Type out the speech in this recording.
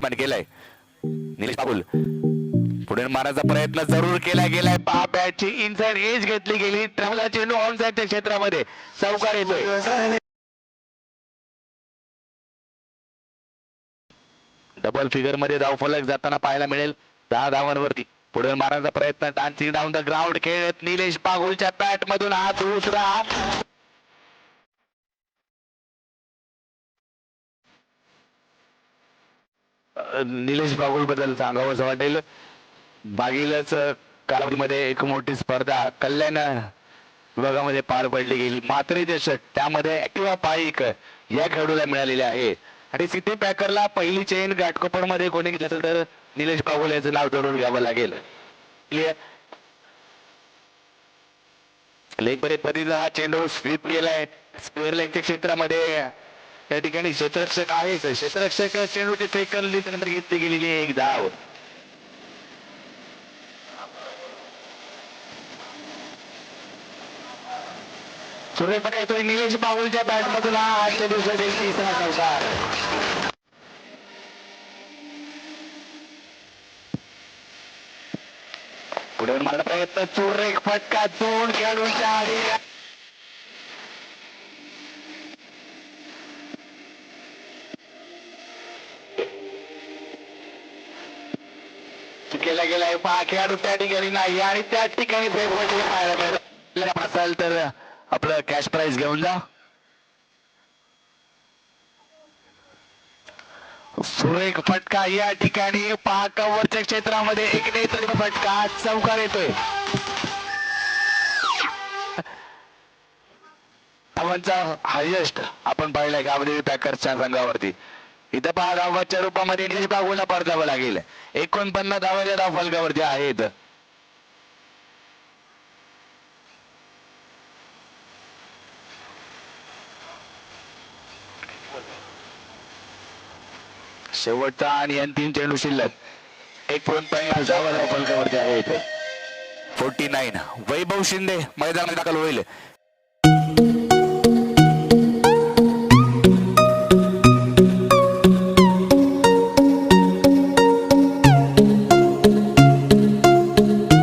निर्माण केलाय. निलेश बागुल पुढे मारायचा प्रयत्न जरूर केला गेलाय. बॅटची इनसाइड एज घेतली गेली. ट्रॅव्हलर चेंडू ऑन साइडच्या क्षेत्रामध्ये चौकार येतोय. डबल फिगर मध्ये धावफलक जाताना पाहायला मिळेल. 10 धावांवरती पुढे मारण्याचा प्रयत्न. डान्सिंग डाऊन द ग्राउंड खेळत निलेश बागुलच्या बॅट मधून हा दुसरा. निलेश बागुल बद्दल सांगावं वाटेल. मागीलच कालावधीमध्ये एक मोठी स्पर्धा कल्याण विभागामध्ये पार पडली गेली. मात्र चषक त्यामध्ये ऍक्टिवा पाईक या खेळाडूला मिळालेले आहे. आणि सिटी पॅकरला पहिली चेन घाटकोपर मध्ये कोणी घेतलं तर निलेश बागुल याचं नाव जोडून घ्यावं लागेल. लेग पर्यंत हा चेंडू स्वीप केलाय. स्क्वेअर लेगच्या क्षेत्रामध्ये त्या ठिकाणी क्षेत्ररक्षक आहेच. क्षेत्ररक्षक चेंडूची फेकली त्यानंतर घेतली गेलेली एक धाव. सुरेखपणे येतोय निलेश बागुलच्या बॅट मधून हा आजच्या दिवसातील तिसरा चौकार. पुढे मारण्याचा प्रयत्न. सुरेख फटका. 2 खेळाडूंच्या आधी. केला गेलाय. 5 खेळाडू त्या ठिकाणी नाही आणि त्या ठिकाणी पाहायला मिळालं असाल तर आपलं कॅश प्राइज घेऊन जा. सुरेख फटका या ठिकाणी 5 कव्हरच्या क्षेत्रामध्ये एक नेत्र फटका. चौकार येतोय. धावांचा हायेस्ट आपण पाहिलाय गावदेवी पॅकर्सच्या संघावरती. इथं 5 धावांच्या रूपामध्ये निलेश बागुलला परतावं लागेल. 49 धावांच्या धावफलकावरती आहेत. शेवटचा आणि अंतिम चेंडू शिल्लक. 49 धावा धावफलकावरती आहेत. 49. वैभव शिंदे मैदानात दाखल होईल.